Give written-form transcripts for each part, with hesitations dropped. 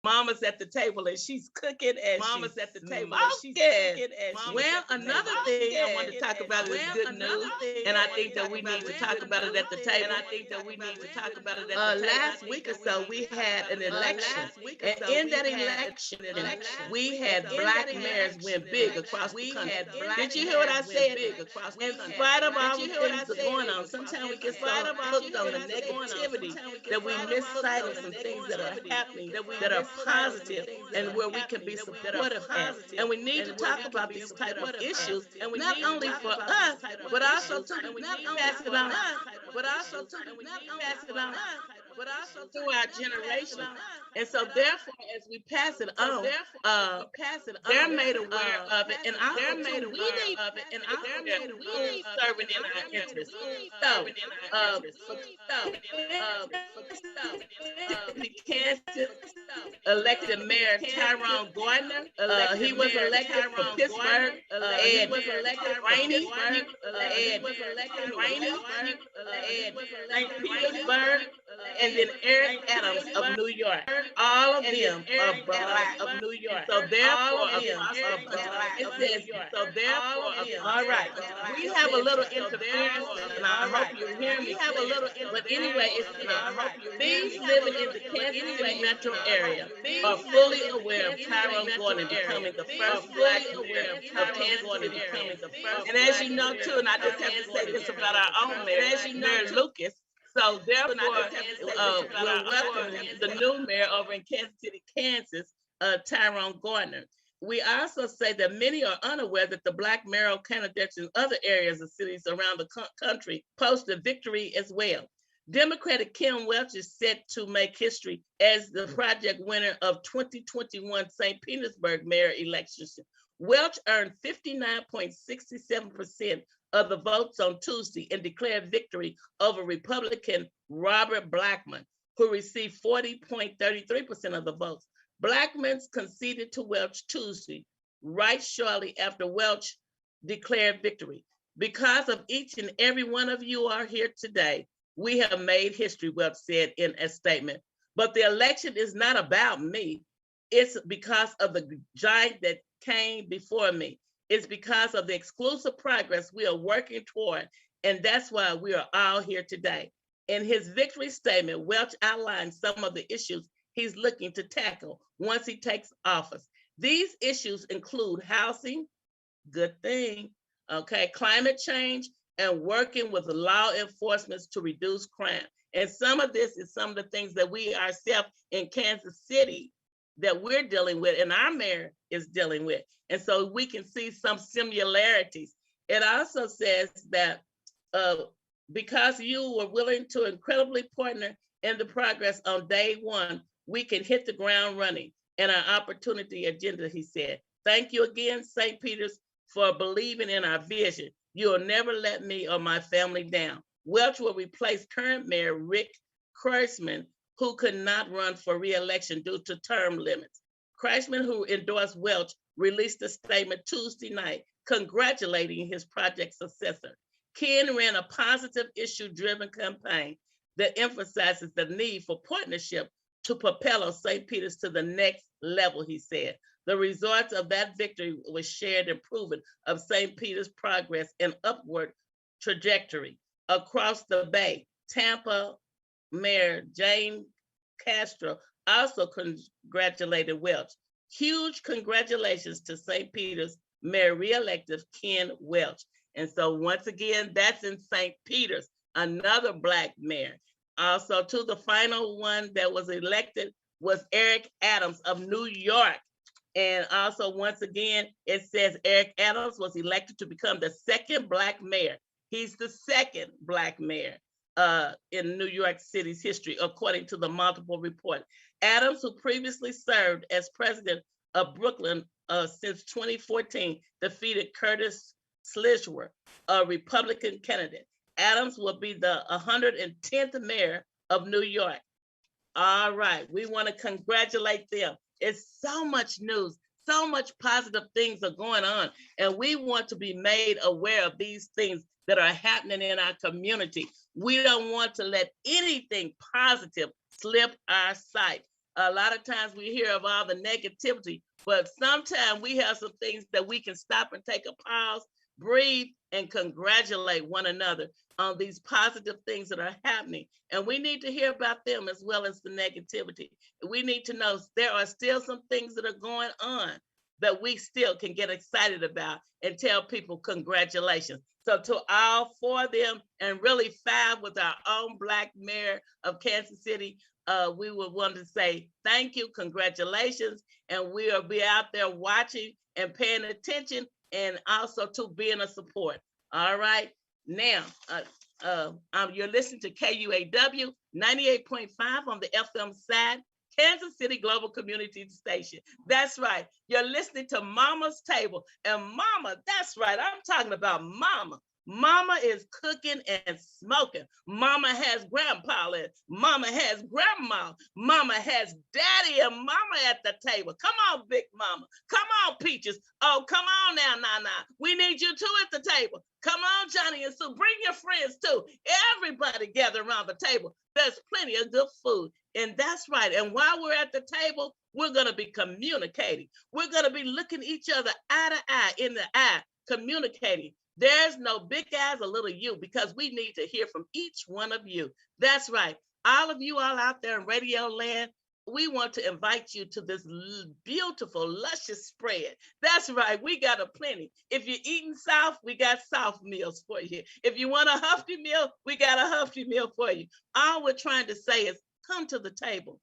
Mama's at the table and she's cooking and Mama's at the table and she's cooking and well, another thing I want to talk about is good news, and I think that we need to talk about it at the table. And I think that we need to talk about it at the table. Last week or so, we had an election, and in that election, we had black mayors win big across the country. Did you hear what I said? In spite of all the things that are going on, sometimes we get so hooked on the negativity that we miss sight of some things that are happening that are positive and where we can be supportive at. And we need to talk about these type of issues, not only for us, but also to pass it on, through our generation. And so therefore, as we pass it on, they're made aware of it, and also too, we need who's serving in our interest. So, Kansas elected Mayor Tyrone Gardner. He was elected for Pittsburgh. Ed Rainey. St. Petersburg, and then Eric Adams of New York. All of them are black of New York. So therefore, it says, so therefore, all right. We have a little interference, and I hope you hear me. But anyway, it's these living in the Kansas City metro area are fully aware of Tyrone Gordon becoming the first black aware of Kansas City becoming the first. And as you know too, and I just have to say this about our own mayor, Mayor Lucas. So therefore, we're welcoming the new mayor over in Kansas City, Kansas, Tyrone Gardner. We also say that many are unaware that the black mayoral candidates in other areas of cities around the country posted victory as well. Democratic Kim Welch is set to make history as the project winner of 2021 St. Petersburg mayor elections. Welch earned 59.67% of the votes on Tuesday and declared victory over Republican Robert Blackman, who received 40.33% of the votes. Blackman conceded to Welch Tuesday, right shortly after Welch declared victory. Because of each and every one of you are here today, we have made history, Welch said in a statement. But the election is not about me. It's because of the giant that came before me. It's because of the exclusive progress we are working toward, and that's why we are all here today. In his victory statement, Welch outlined some of the issues he's looking to tackle once he takes office. These issues include housing, good thing, okay, climate change, and working with law enforcement to reduce crime. And some of this is some of the things that we ourselves in Kansas City that we're dealing with and our mayor is dealing with. And so we can see some similarities. It also says that because you were willing to incredibly partner in the progress on day one, we can hit the ground running in our opportunity agenda, he said. Thank you again, St. Peter's, for believing in our vision. You will never let me or my family down. Welch will replace current mayor Rick Kreisman, who could not run for re-election due to term limits. Kreisman, who endorsed Welch, released a statement Tuesday night congratulating his project successor. Ken ran a positive issue-driven campaign that emphasizes the need for partnership to propel St. Peter's to the next level, he said. The results of that victory was shared and proven of St. Peter's progress and upward trajectory across the Bay. Tampa Mayor Jane Castro also congratulated Welch. Huge congratulations to St. Peter's Mayor re-elected Ken Welch. And so once again, that's in St. Peter's, another black mayor. Also, to the final one that was elected was Eric Adams of New York. And also, once again, it says Eric Adams was elected to become the second black mayor. He's the second black mayor in New York City's history, according to the multiple report. Adams, who previously served as president of Brooklyn since 2014, defeated Curtis Sliwa, a Republican candidate. Adams will be the 110th mayor of New York. All right, we want to congratulate them. It's so much news, so much positive things are going on, and we want to be made aware of these things that are happening in our community. We don't want to let anything positive slip our sight. A lot of times we hear of all the negativity, but sometimes we have some things that we can stop and take a pause, breathe, and congratulate one another on these positive things that are happening. And we need to hear about them as well as the negativity. We need to know there are still some things that are going on that we still can get excited about and tell people congratulations. So to all four of them, and really five with our own Black mayor of Kansas City, we would want to say thank you, congratulations, and we'll be out there watching and paying attention, and also to being a support. All right. Now, you're listening to KUAW 98.5 on the FM side, Kansas City Global Community Station. That's right. You're listening to Mama's Table. And Mama, that's right. I'm talking about Mama. Mama is cooking and smoking. Mama has grandpa and Mama has grandma. Mama has daddy and mama at the table. Come on, Big Mama. Come on, Peaches. Oh, come on now, Nana. We need you too at the table. Come on, Johnny and Sue. Bring your friends too. Everybody gather around the table. There's plenty of good food. And that's right. And while we're at the table, we're going to be communicating. We're going to be looking each other eye to eye in the eye, communicating. There's no big eyes or little you, because we need to hear from each one of you. That's right. All of you all out there in radio land, we want to invite you to this beautiful, luscious spread. That's right. We got a plenty. If you're eating South, we got South meals for you. If you want a Huffy meal, we got a Huffy meal for you. All we're trying to say is come to the table.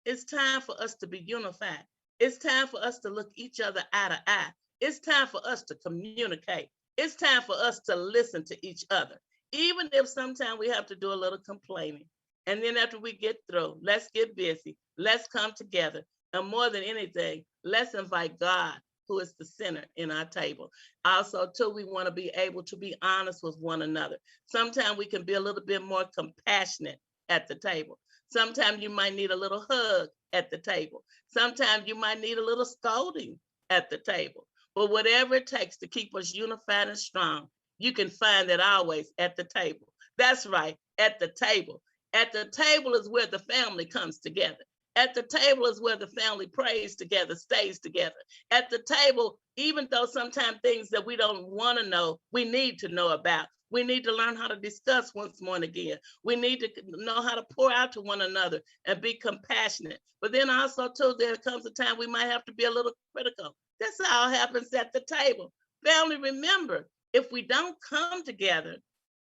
It's time for us to be unified. It's time for us to look each other eye to eye. It's time for us to communicate. It's time for us to listen to each other, even if sometimes we have to do a little complaining. And then after we get through, let's get busy. Let's come together. And more than anything, let's invite God, who is the center in our table. Also, too, we want to be able to be honest with one another. Sometimes we can be a little bit more compassionate at the table. Sometimes you might need a little hug at the table. Sometimes you might need a little scolding at the table. But whatever it takes to keep us unified and strong, you can find that always at the table. That's right, at the table. At the table is where the family comes together. At the table is where the family prays together, stays together. At the table, even though sometimes things that we don't want to know, we need to know about. We need to learn how to discuss once more and again. We need to know how to pour out to one another and be compassionate. But then also, too, there comes a time we might have to be a little critical. That's how it happens at the table. Family, remember, if we don't come together,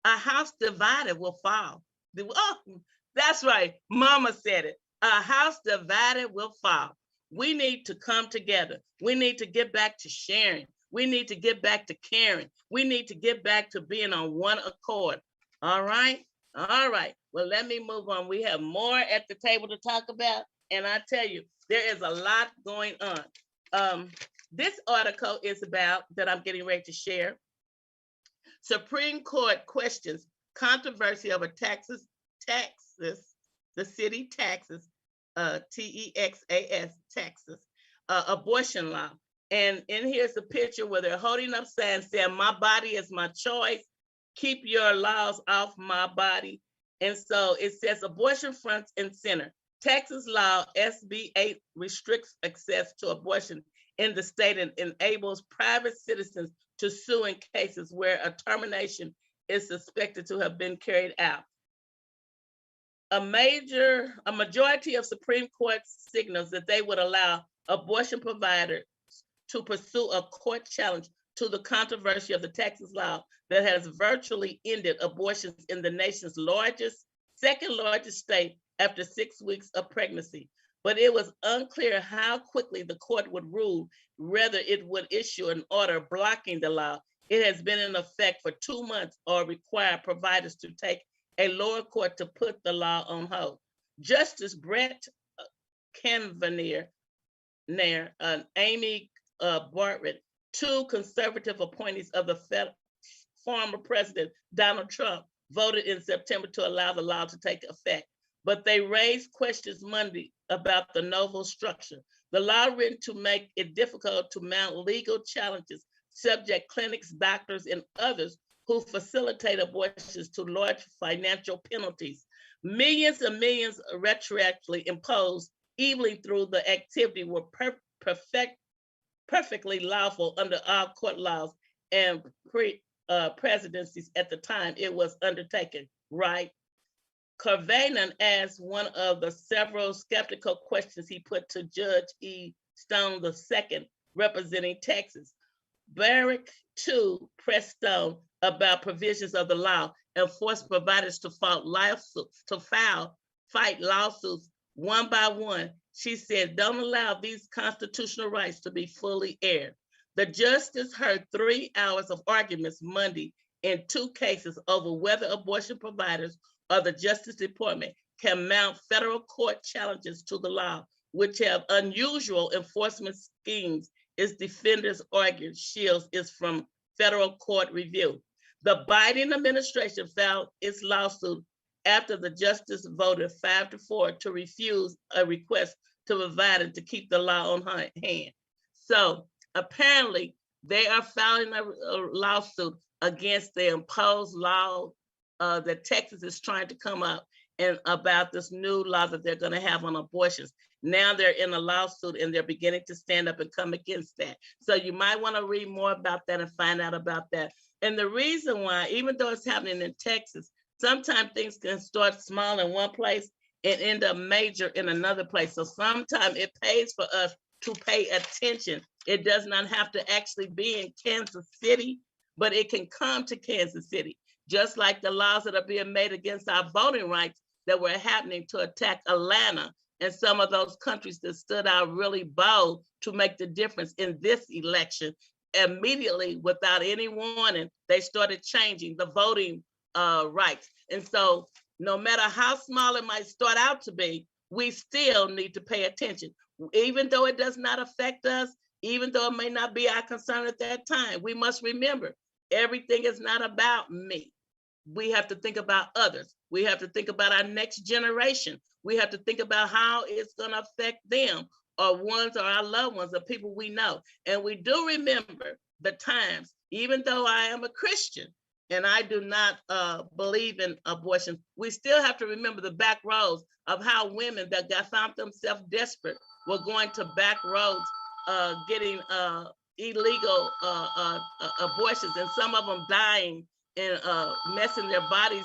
a house divided will fall. Oh, that's right. Mama said it. A house divided will fall. We need to come together. We need to get back to sharing. We need to get back to caring. We need to get back to being on one accord. All right? All right. Well, let me move on. We have more at the table to talk about. And I tell you, there is a lot going on. This article is about, that I'm getting ready to share, Supreme Court questions controversy over Texas, the city taxes, Texas, Texas, abortion law. And here's a picture where they're holding up signs saying, my body is my choice. Keep your laws off my body. And so it says abortion front and center. Texas law SB 8 restricts access to abortion in the state and enables private citizens to sue in cases where a termination is suspected to have been carried out. A majority of Supreme Court signals that they would allow abortion providers to pursue a court challenge to the controversy of the Texas law that has virtually ended abortions in the nation's second largest state after 6 weeks of pregnancy. But it was unclear how quickly the court would rule, whether it would issue an order blocking the law. It has been in effect for 2 months or require providers to take a lower court to put the law on hold. Justice Brett Kavanaugh and Amy Bartlett, two conservative appointees of the former president Donald Trump, voted in September to allow the law to take effect. But they raised questions Monday about the novel structure. The law written to make it difficult to mount legal challenges subject clinics, doctors, and others who facilitate abortions to large financial penalties. Millions and millions retroactively imposed evilly through the activity were perfectly lawful under all court laws and presidencies at the time it was undertaken, right? Carvanen asked one of the several skeptical questions he put to Judge E. Stone II, representing Texas. Barrick, too, pressed Stone about provisions of the law and forced providers to fight lawsuits one by one. She said, don't allow these constitutional rights to be fully aired. The justice heard 3 hours of arguments Monday in 2 cases over whether abortion providers or the Justice Department can mount federal court challenges to the law, which have unusual enforcement schemes. Its defenders argued Shields is from federal court review. The Biden administration filed its lawsuit after the justice voted 5-4 to refuse a request to provide it to keep the law on hand. So apparently they are filing a lawsuit against the imposed law that Texas is trying to come up and about this new law that they're going to have on abortions. Now they're in a lawsuit and they're beginning to stand up and come against that. So you might want to read more about that and find out about that. And the reason why, even though it's happening in Texas, sometimes things can start small in one place and end up major in another place. So sometimes it pays for us to pay attention. It does not have to actually be in Kansas City, but it can come to Kansas City. Just like the laws that are being made against our voting rights that were happening to attack Atlanta and some of those countries that stood out really bold to make the difference in this election. Immediately, without any warning, they started changing the voting rights. And so no matter how small it might start out to be, we still need to pay attention. Even though it does not affect us, even though it may not be our concern at that time, we must remember everything is not about me. We have to think about others. We have to think about our next generation. We have to think about how it's going to affect them or ones or our loved ones or people we know. And we do remember the times, even though I am a Christian and I do not believe in abortion, we still have to remember the back roads of how women that found themselves desperate were going to back roads getting illegal abortions, and some of them dying and messing their bodies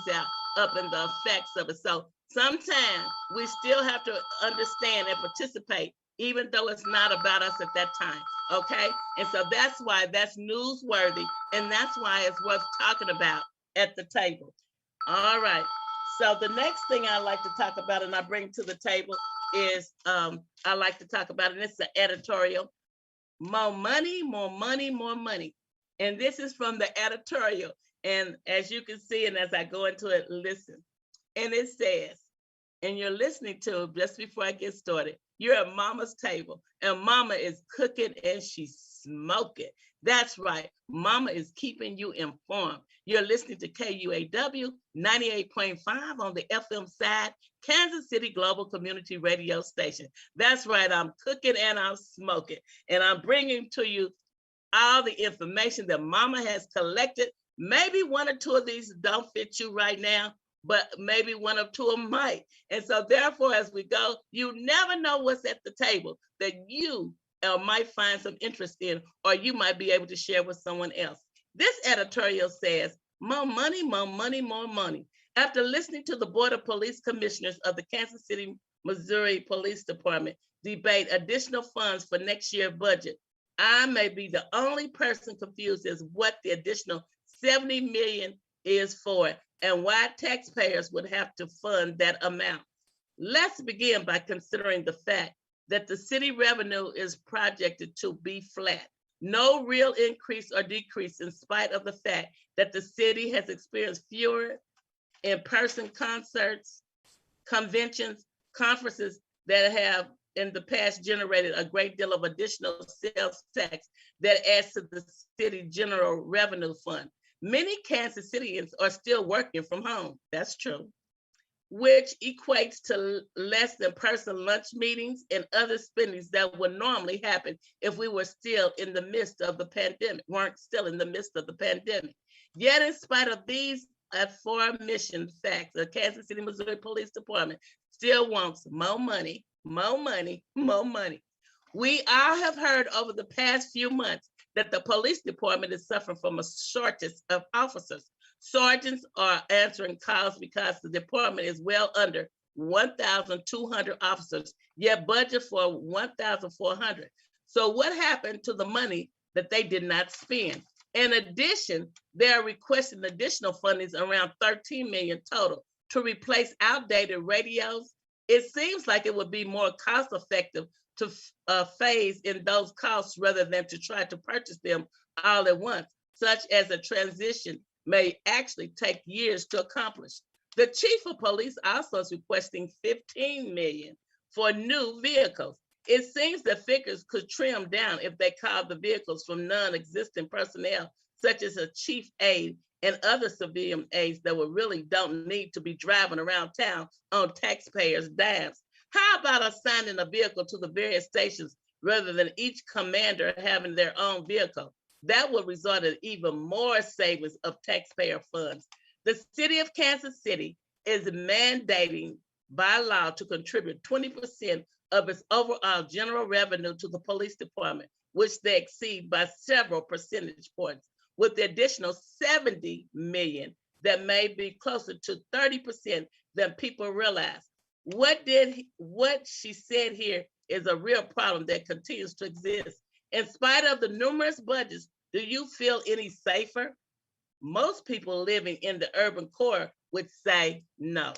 up in the effects of it. So sometimes we still have to understand and participate, even though it's not about us at that time, okay? And so that's why that's newsworthy, and that's why it's worth talking about at the table. All right, so the next thing I like to talk about and I bring to the table is I like to talk about, and it's an editorial, more money, more money, more money. And this is from the editorial. And as you can see, and as I go into it, listen. And it says, and you're listening to it just before I get started, you're at Mama's table and Mama is cooking and she's smoking. That's right. Mama is keeping you informed. You're listening to KUAW 98.5 on the FM side, Kansas City Global Community Radio Station. That's right. I'm cooking and I'm smoking. And I'm bringing to you all the information that Mama has collected. Maybe 1 or 2 of these don't fit you right now, but maybe 1 or 2 of them might. And so therefore, as we go, you never know what's at the table that you might find some interest in, or you might be able to share with someone else. This editorial says, more money, more money, more money. After listening to the Board of Police Commissioners of the Kansas City, Missouri Police Department debate additional funds for next year's budget, I may be the only person confused as what the additional $70 million is for and why taxpayers would have to fund that amount. Let's begin by considering the fact that the city revenue is projected to be flat. No real increase or decrease in spite of the fact that the city has experienced fewer in-person concerts, conventions, conferences that have in the past generated a great deal of additional sales tax that adds to the city general revenue fund. Many Kansas Cityans are still working from home. That's true, which equates to less than person lunch meetings and other spendings that would normally happen if we were still in the midst of the pandemic, weren't still in the midst of the pandemic. Yet in spite of these aforementioned facts, the Kansas City, Missouri Police Department still wants more money, more money, more money. We all have heard over the past few months that the police department is suffering from a shortage of officers. Sergeants are answering calls because the department is well under 1,200 officers, yet budget for 1,400. So what happened to the money that they did not spend? In addition, they are requesting additional fundings around 13 million total to replace outdated radios. It seems like it would be more cost effective to phase in those costs rather than to try to purchase them all at once, such as a transition may actually take years to accomplish. The chief of police also is requesting 15 million for new vehicles. It seems the figures could trim down if they call the vehicles from non-existent personnel, such as a chief aide and other civilian aides that will really don't need to be driving around town on taxpayers' dimes. How about assigning a vehicle to the various stations rather than each commander having their own vehicle? That would result in even more savings of taxpayer funds. The city of Kansas City is mandating by law to contribute 20% of its overall general revenue to the police department, which they exceed by several percentage points, with the additional 70 million that may be closer to 30% than people realize. What she said here is a real problem that continues to exist. In spite of the numerous budgets, do you feel any safer? Most people living in the urban core would say no.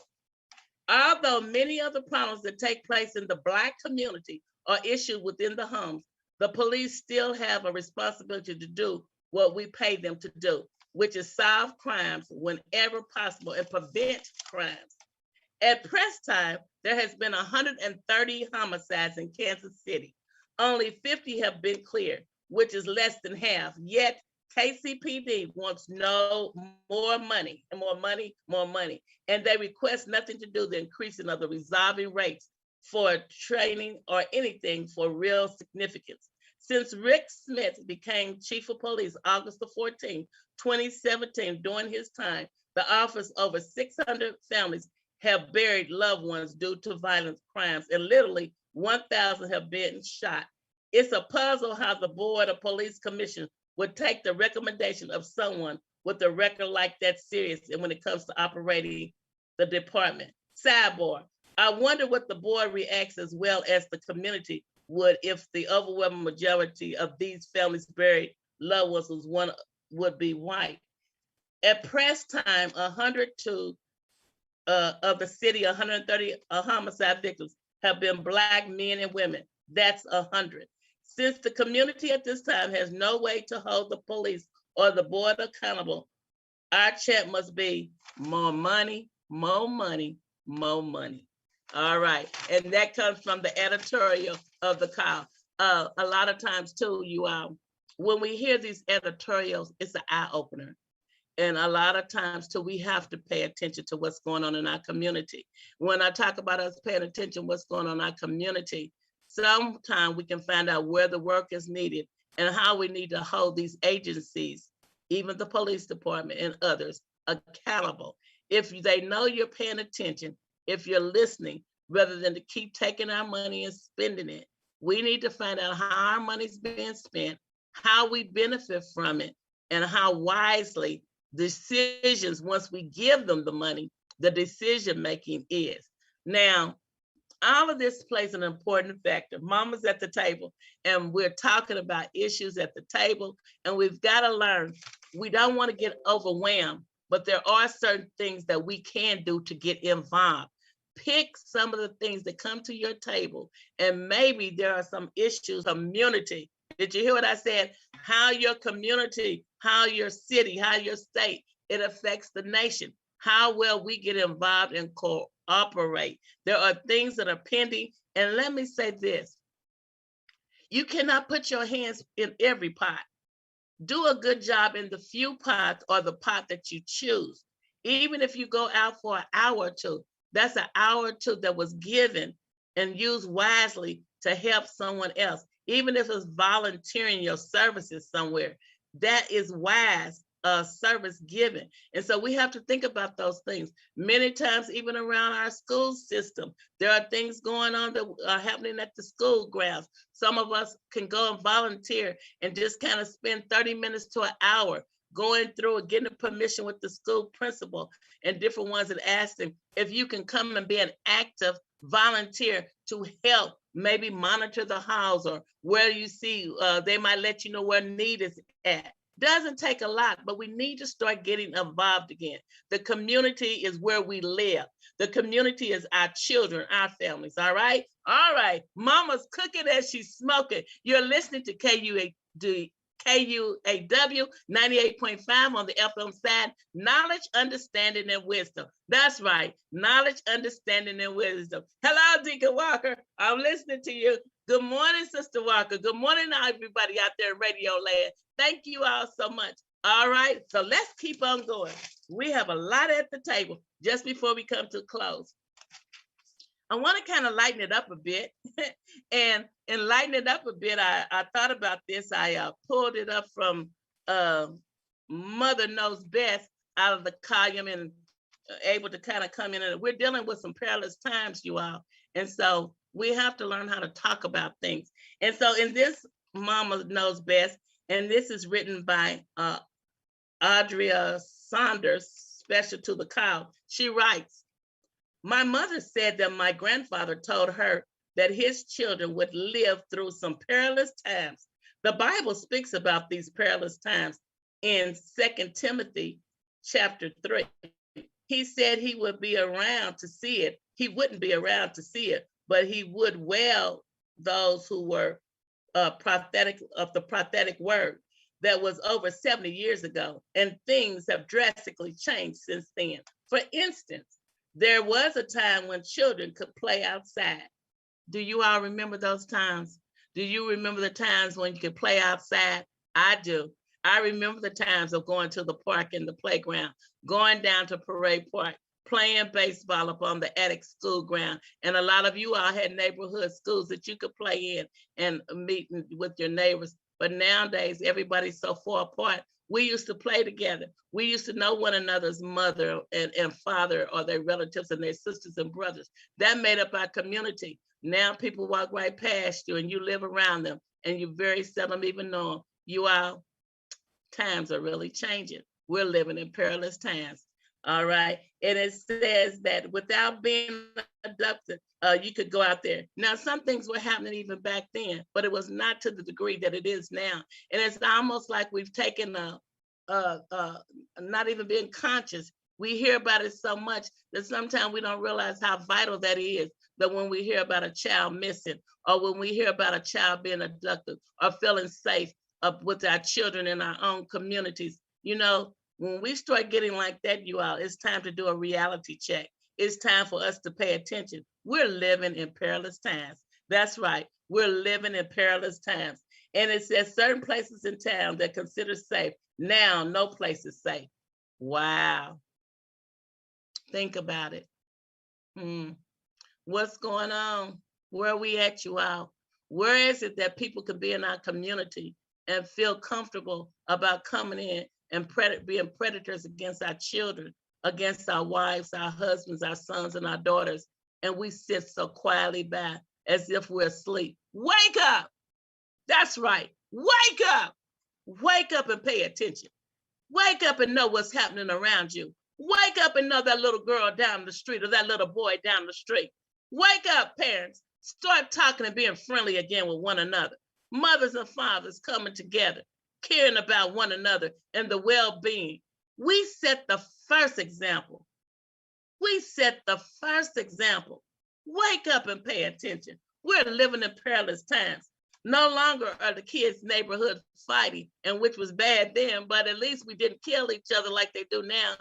Although many of the problems that take place in the Black community are issues within the homes, the police still have a responsibility to do what we pay them to do, which is solve crimes whenever possible and prevent crimes. At press time, there has been 130 homicides in Kansas City. Only 50 have been cleared, which is less than half. Yet KCPD wants no more money, and more money, more money. And they request nothing to do the increasing of the resolving rates for training or anything for real significance. Since Rick Smith became chief of police August the 14th, 2017, during his time, the office over 600 families have buried loved ones due to violent crimes, and literally 1,000 have been shot. It's a puzzle how the Board of Police Commission would take the recommendation of someone with a record like that serious and when it comes to operating the department. Sidebar, I wonder what the board reacts as well as the community would if the overwhelming majority of these families buried loved ones would be white. At press time, 102 of the city, 130 homicide victims have been Black men and women. That's 100. Since the community at this time has no way to hold the police or the board accountable, our chant must be more money, more money, more money. All right, and that comes from the editorial of the KUAW. A lot of times too, when we hear these editorials, it's an eye opener. And a lot of times too, we have to pay attention to what's going on in our community. When I talk about us paying attention to what's going on in our community, sometimes we can find out where the work is needed and how we need to hold these agencies, even the police department and others, accountable. If they know you're paying attention, if you're listening, rather than to keep taking our money and spending it, we need to find out how our money's being spent, how we benefit from it, and how wisely decisions, once we give them the money, the decision making is. Now, all of this plays an important factor. Mama's at the table, and we're talking about issues at the table, and we've got to learn. We don't want to get overwhelmed, but there are certain things that we can do to get involved. Pick some of the things that come to your table, and maybe there are some issues, community. Did you hear what I said? How your community, how your city, how your state, it affects the nation. How well we get involved and cooperate. There are things that are pending. And let me say this. You cannot put your hands in every pot. Do a good job in the few pots or the pot that you choose. Even if you go out for an hour or two, that's an hour or two that was given and used wisely to help someone else. Even if it's volunteering your services somewhere, that is wise service given. And so we have to think about those things. Many times, even around our school system, there are things going on that are happening at the school grounds. Some of us can go and volunteer and just kind of spend 30 minutes to an hour going through and getting permission with the school principal and different ones, and ask them if you can come and be an active volunteer to help maybe monitor the halls, or where you see they might let you know where need is at. Doesn't take a lot, but we need to start getting involved again. The community is where we live. The community is our children, our families. All right. All right. Mama's cooking as she's smoking. You're listening to KUAW 98.5 on the FM side. Knowledge, understanding, and wisdom. That's right. Knowledge, understanding, and wisdom. Hello, Deacon Walker. I'm listening to you. Good morning, Sister Walker. Good morning, everybody out there in Radio Land. Thank you all so much. All right, so let's keep on going. We have a lot at the table just before we come to close. I want to kind of lighten it up a bit. And in lighten it up a bit, I thought about this. I pulled it up from Mother Knows Best out of the column, and able to kind of come in. And we're dealing with some perilous times, you all. And so we have to learn how to talk about things. And so in this Mama Knows Best, and this is written by Audria Saunders, special to the KUAW. She writes, "My mother said that my grandfather told her that his children would live through some perilous times. The Bible speaks about these perilous times in 2 Timothy chapter 3. He said he would be around to see it. He wouldn't be around to see it, but he would well those who were prophetic of the prophetic word. That was over 70 years ago, and things have drastically changed since then. For instance, there was a time when children could play outside. Do you all remember those times? Do you remember the times when you could play outside? I do. I remember the times of going to the park and the playground, going down to Parade Park, playing baseball up on the attic school ground. And a lot of you all had neighborhood schools that you could play in and meet with your neighbors. But nowadays, everybody's so far apart. We used to play together. We used to know one another's mother and father, or their relatives and their sisters and brothers. That made up our community. Now people walk right past you and you live around them, and you very seldom even know them. You all, times are really changing. We're living in perilous times. All right. And it says that without being abducted, you could go out there. Now, some things were happening even back then, but it was not to the degree that it is now. And it's almost like we've taken not even being conscious. We hear about it so much that sometimes we don't realize how vital that is. That when we hear about a child missing, or when we hear about a child being abducted, or feeling safe with our children in our own communities, you know, when we start getting like that, you all, it's time to do a reality check. It's time for us to pay attention. We're living in perilous times. That's right. We're living in perilous times. And it says certain places in town that consider safe. Now, no place is safe. Wow. Think about it. What's going on? Where are we at, you all? Where is it that people can be in our community and feel comfortable about coming in and being predators against our children, against our wives, our husbands, our sons, and our daughters, and we sit so quietly by as if we're asleep? Wake up! That's right. Wake up! Wake up and pay attention. Wake up and know what's happening around you. Wake up and know that little girl down the street or that little boy down the street. Wake up, parents. Start talking and being friendly again with one another. Mothers and fathers coming together, caring about one another and the well-being. We set the first example. We set the first example. Wake up and pay attention. We're living in perilous times. No longer are the kids' neighborhood fighting, and which was bad then, but at least we didn't kill each other like they do now.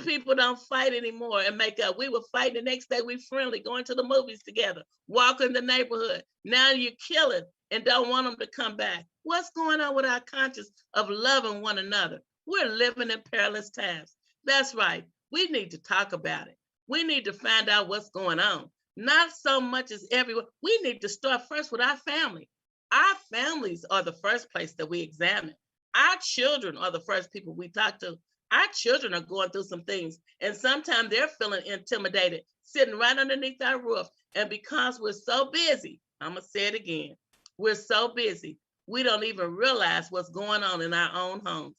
People don't fight anymore and make up. We were fighting the next day. We friendly, going to the movies together, walking the neighborhood. Now you're killing and don't want them to come back. What's going on with our conscience of loving one another? We're living in perilous times. That's right. We need to talk about it. We need to find out what's going on. Not so much as everyone. We need to start first with our family. Our families are the first place that we examine. Our children are the first people we talk to. Our children are going through some things, and sometimes they're feeling intimidated, sitting right underneath our roof. And because we're so busy, I'm going to say it again, we're so busy, we don't even realize what's going on in our own homes.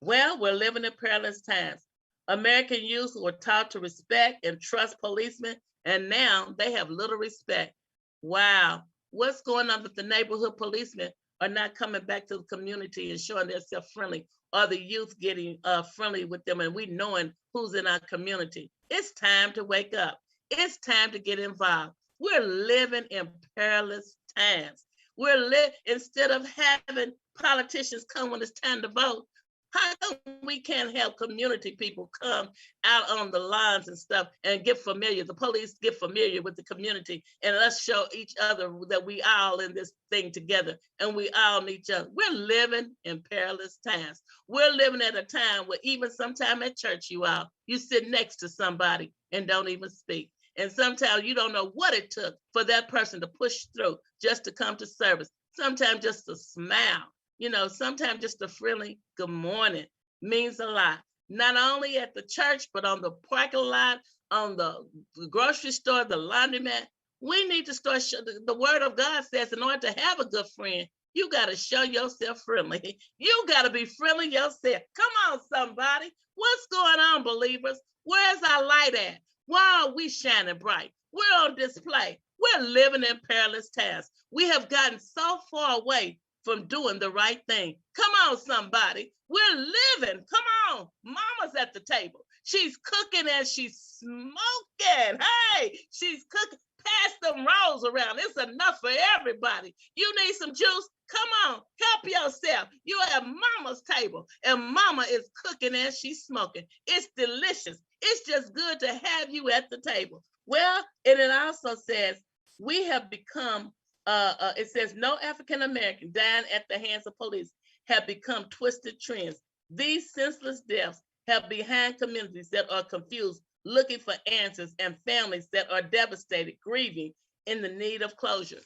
Well, we're living in perilous times. American youth were taught to respect and trust policemen, and now they have little respect. Wow, what's going on with the neighborhood policemen are not coming back to the community and showing themselves friendly, or the youth getting friendly with them, and we knowing who's in our community. It's time to wake up. It's time to get involved. We're living in perilous times. Instead of having politicians come when it's time to vote, how come we can't have community people come out on the lines and stuff and get familiar? The police get familiar with the community, and let's show each other that we all in this thing together, and we all need each other. We're living in perilous times. We're living at a time where even sometime at church, you sit next to somebody and don't even speak. And sometimes you don't know what it took for that person to push through just to come to service. Sometimes just a smile. Sometimes just a friendly good morning means a lot. Not only at the church, but on the parking lot, on the grocery store, the laundromat. We need to start. The word of God says, in order to have a good friend, you got to show yourself friendly. You got to be friendly yourself. Come on, somebody. What's going on, believers? Where's our light at? Why are we shining bright? We're on display. We're living in perilous times. We have gotten so far away from doing the right thing. Come on, somebody. We're living. Come on. Mama's at the table. She's cooking and she's smoking. Hey, she's cooking. Pass them rolls around. It's enough for everybody. You need some juice? Come on. Help yourself. You're at Mama's table, and Mama is cooking and she's smoking. It's delicious. It's just good to have you at the table. Well, and it also says we have become it says no African American dying at the hands of police have become twisted trends. These senseless deaths have behind communities that are confused, looking for answers, and families that are devastated, grieving, in the need of closure.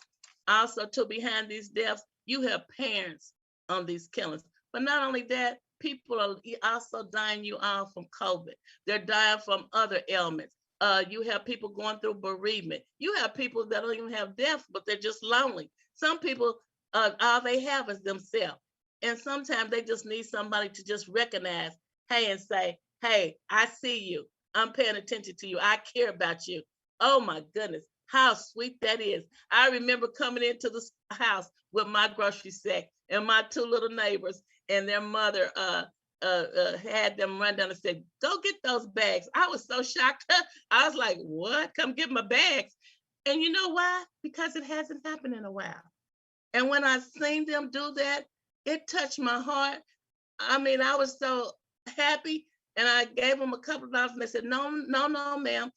Also, too, behind these deaths, you have parents on these killings. But not only that, people are also dying from COVID. They're dying from other ailments. You have people going through bereavement. You have people that don't even have death, but they're just lonely. Some people, all they have is themselves. And sometimes they just need somebody to just recognize, hey, and say, hey, I see you. I'm paying attention to you. I care about you. Oh my goodness, how sweet that is. I remember coming into the house with my grocery sack and my two little neighbors, and their mother had them run down and said, go get those bags. I was so shocked. I was like, what? Come get my bags. And you know why? Because it hasn't happened in a while. And when I seen them do that, it touched my heart. I mean, I was so happy, and I gave them a couple of dollars, and they said, no, ma'am,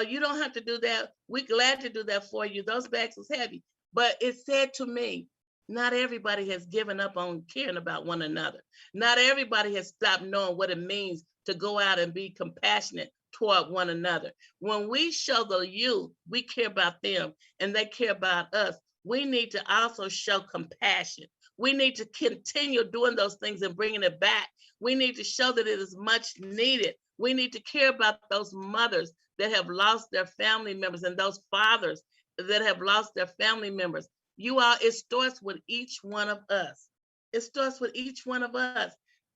you don't have to do that. We're glad to do that for you. Those bags was heavy. But it said to me, not everybody has given up on caring about one another. Not everybody has stopped knowing what it means to go out and be compassionate toward one another. When we show the youth we care about them and they care about us, we need to also show compassion. We need to continue doing those things and bringing it back. We need to show that it is much needed. We need to care about those mothers that have lost their family members and those fathers that have lost their family members. It starts with each one of us. It starts with each one of us.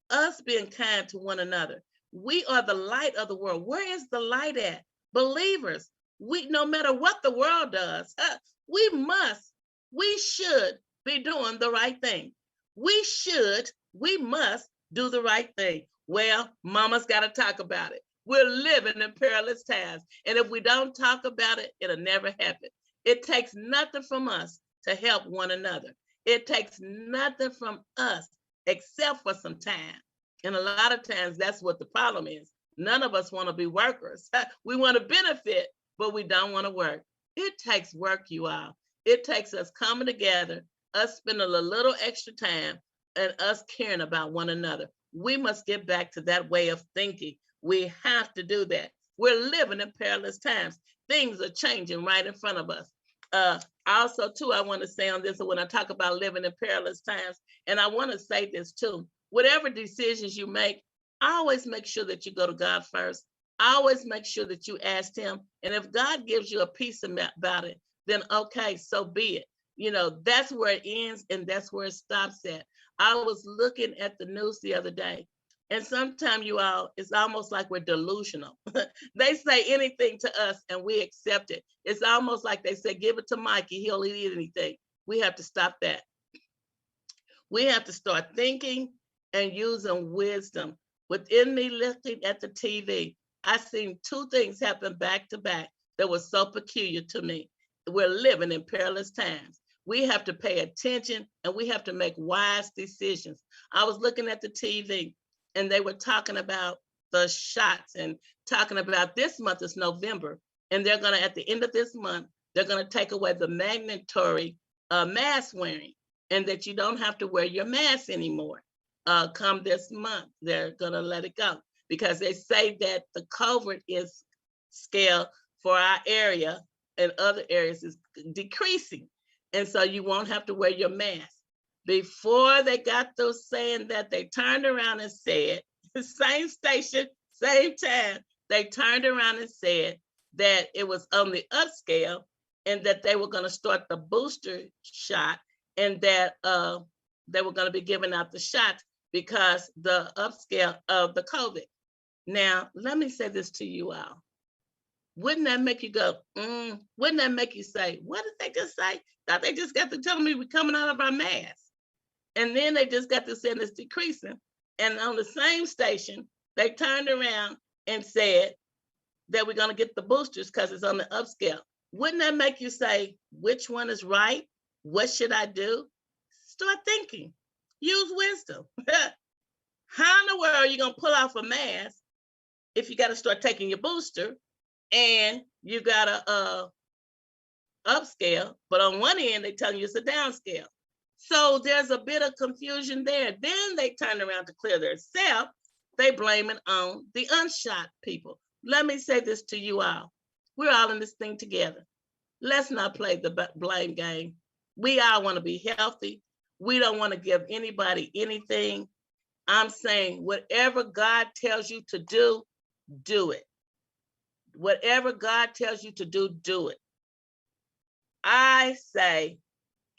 Us being kind to one another. We are the light of the world. Where is the light at? Believers, no matter what the world does, we should be doing the right thing. We must do the right thing. Well, mama's got to talk about it. We're living in perilous times. And if we don't talk about it, it'll never happen. It takes nothing from us to help one another. It takes nothing from us except for some time. And a lot of times that's what the problem is. None of us want to be workers. We want to benefit, but we don't want to work. It takes work, you all. It takes us coming together, us spending a little extra time, and us caring about one another. We must get back to that way of thinking. We have to do that. We're living in perilous times. Things are changing right in front of us. Also, too, I want to say on this when I talk about living in perilous times, and I want to say this too. whatever decisions you make, always make sure that you go to God first. Always make sure that you ask him. And if God gives you a peace about it, then okay, so be it. You know, that's where it ends and that's where it stops at. I was looking at the news the other day, and sometimes you all, it's almost like we're delusional. They say anything to us and we accept it. It's almost like they say, give it to Mikey, he'll eat anything. We have to stop that. We have to start thinking and using wisdom. Within me looking at the TV, I seen two things happen back to back that was so peculiar to me. We're living in perilous times. We have to pay attention and we have to make wise decisions. I was looking at the TV and they were talking about the shots and talking about this month is November. And they're going to, at the end of this month, they're going to take away the mandatory mask wearing, and that you don't have to wear your mask anymore. Come this month, they're going to let it go because they say that the COVID is scale for our area and other areas is decreasing. And so you won't have to wear your mask. Before they got those saying that, they turned around and said, same station, same time, they turned around and said that it was on the upscale and that they were going to start the booster shot, and that they were going to be giving out the shots because the upscale of the COVID. Now, let me say this to you all. Wouldn't that make you go, wouldn't that make you say, what did they just say? Thought they just got to tell me we're coming out of our mask. And then they just got to saying it's decreasing. And on the same station, they turned around and said that we're going to get the boosters because it's on the upscale. Wouldn't that make you say, which one is right? What should I do? Start thinking. Use wisdom. How in the world are you going to pull off a mask if you got to start taking your booster and you got a upscale, but on one end, they tell you it's a downscale. So there's a bit of confusion there. Then they turn around to clear themselves. They blame it on the unshot people. Let me say this to you all. We're all in this thing together. Let's not play the blame game. We all want to be healthy. We don't want to give anybody anything. I'm saying whatever God tells you to do it. Whatever God tells you to do it. I say,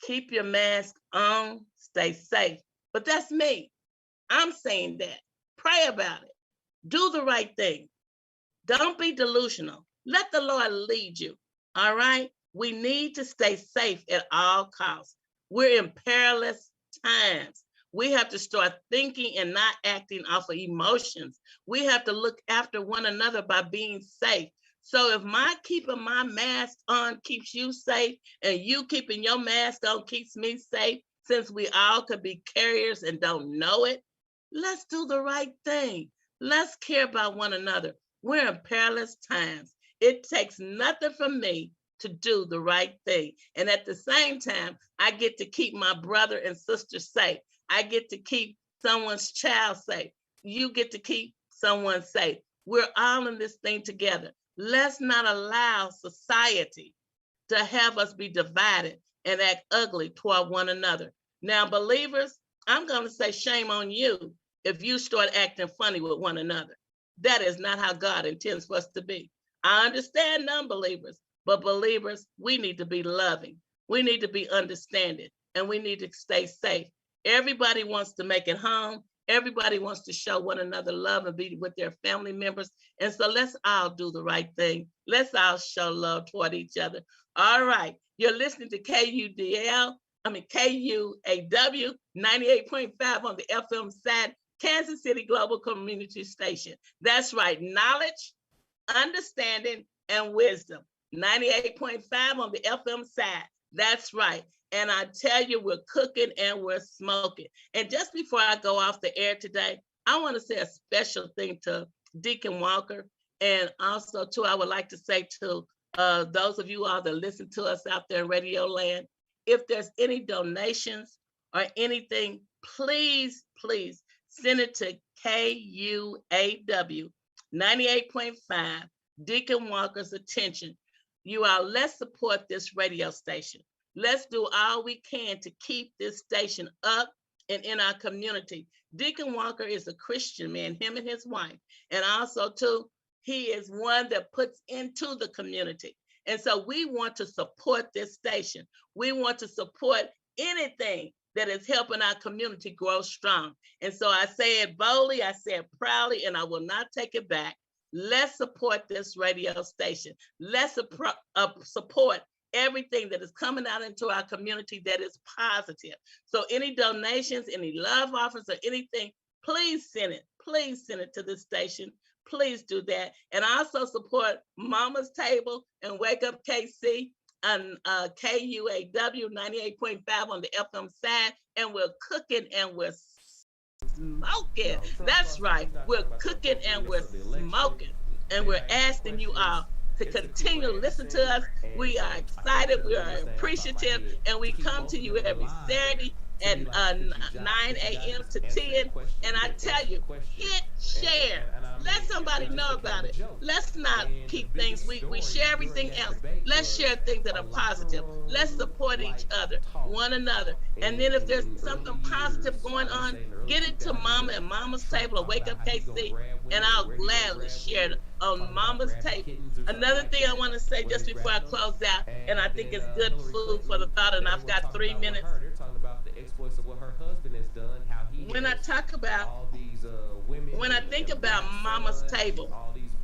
keep your mask on, stay safe. But that's me. I'm saying that. Pray about it. Do the right thing. Don't be delusional. Let the Lord lead you. All right? We need to stay safe at all costs. We're in perilous times. We have to start thinking and not acting off of emotions. We have to look after one another by being safe. So if my keeping my mask on keeps you safe and you keeping your mask on keeps me safe, since we all could be carriers and don't know it, let's do the right thing. Let's care about one another. We're in perilous times. It takes nothing from me to do the right thing. And at the same time, I get to keep my brother and sister safe. I get to keep someone's child safe. You get to keep someone safe. We're all in this thing together. Let's not allow society to have us be divided and act ugly toward one another. Now, believers, I'm going to say shame on you if you start acting funny with one another. That is not how God intends for us to be. I understand non-believers, but believers, we need to be loving. We need to be understanding, and we need to stay safe. Everybody wants to make it home. Everybody wants to show one another love and be with their family members. And so let's all do the right thing. Let's all show love toward each other. All right. You're listening to KUAW 98.5 on the FM side, Kansas City Global Community Station. That's right. Knowledge, understanding, and wisdom. 98.5 on the FM side. That's right. And I tell you, we're cooking and we're smoking. And just before I go off the air today, I want to say a special thing to Deacon Walker. And also, too, I would like to say to those of you all that listen to us out there in Radio Land, if there's any donations or anything, please, please send it to KUAW 98.5, Deacon Walker's attention. You all, let's support this radio station. Let's do all we can to keep this station up and in our community. Deacon Walker is a Christian man, him and his wife. And also too, he is one that puts into the community. And so we want to support this station. We want to support anything that is helping our community grow strong. And so I say it boldly, I say it proudly, and I will not take it back. Let's support this radio station. Let's support everything that is coming out into our community that is positive. So any donations, any love offers or anything, please send it. Please send it to this station. Please do that. And also support Mama's Table and Wake Up KC on KUAW 98.5 on the FM side. And we're cooking and we're smoking. That's right. We're cooking and we're smoking. And we're asking you all to continue to listen to us. We are excited, we are appreciative, and we come to you every Saturday at 9 a.m. to 10. And I tell you, hit share. Let somebody know about it. Let's not keep things weak. We share everything else. Let's share things that are positive. Let's support each other, one another. And then if there's something positive going on, get it to Mama and Mama's Table or Wake Up KC, and I'll gladly share it on Mama's Table. Another thing I want to say just before I close out, and I think it's good food for the thought, and I've got 3 minutes. When I talk about, when I think about Mama's Table,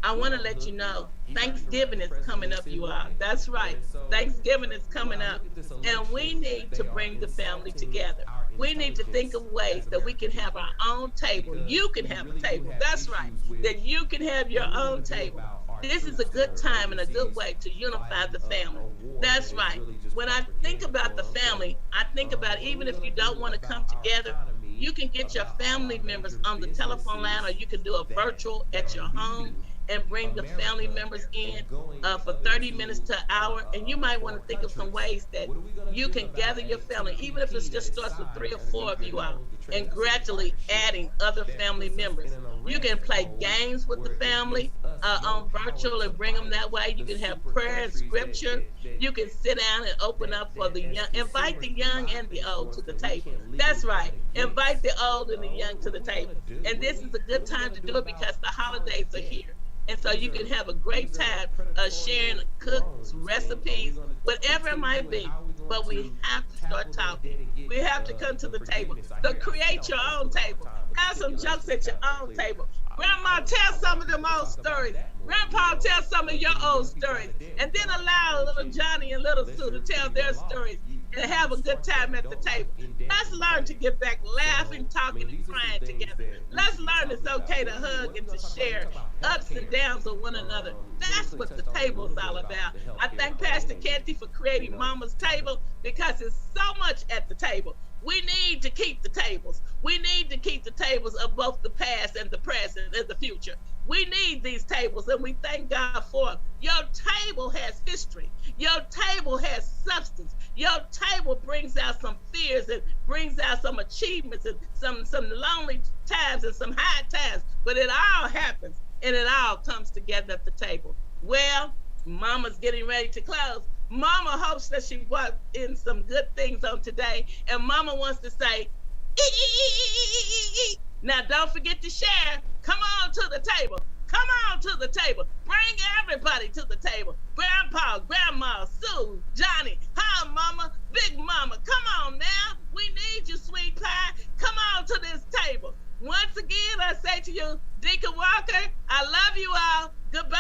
I want to let you know Thanksgiving is coming up, you all. That's right. Thanksgiving is coming up. And we need to bring the family together. We need to think of ways that we can have our own table. You can have a table. That's right. That you can have your own table. This is a good time and a good way to unify the family. That's right. When I think about the family, I think about even if you don't want to come together, you can get your family members on the telephone line, or you can do a virtual at your home and bring the family members in for 30 minutes to an hour. And you might want to think of some ways that you can gather your family, even if it just starts with 3 or 4 of you out, and gradually adding other family members. You can play games with the family on virtual and bring them that way. You can have prayer and scripture. You can sit down and open up for the young. Invite the young and the old to the table. That's right. Invite the old and the young to the table. And this is a good time to do it because the holidays are here. And so you can have a great time sharing cooks, recipes, whatever it might be. But we have to start talking. We have to come to the table. So create your own table. Have some jokes at your own table. Grandma, tell some of them old stories. Grandpa, tell some of your old stories. And then allow little Johnny and little Sue to tell their stories and have a good time at the table. Let's learn to get back laughing, talking, and crying together. Let's learn it's okay to hug and to share ups and downs with one another. That's what the table's all about. I thank Pastor Canty for creating Mama's Table because there's so much at the table. We need to keep the tables. We need to keep the tables of both the past and the present and the future. We need these tables, and we thank God for them. Your table has history. Your table has substance. Your table brings out some fears and brings out some achievements and some lonely times and some high times. But it all happens, and it all comes together at the table. Well, Mama's getting ready to close. Mama hopes that she brought in some good things on today, and Mama wants to say, "Ee." Now don't forget to share. Come on to the table. Come on to the table. Bring everybody to the table. Grandpa, Grandma, Sue, Johnny, hi Mama, Big Mama. Come on now. We need you, sweet pie. Come on to this table. Once again, I say to you, Deacon Walker, I love you all. Goodbye.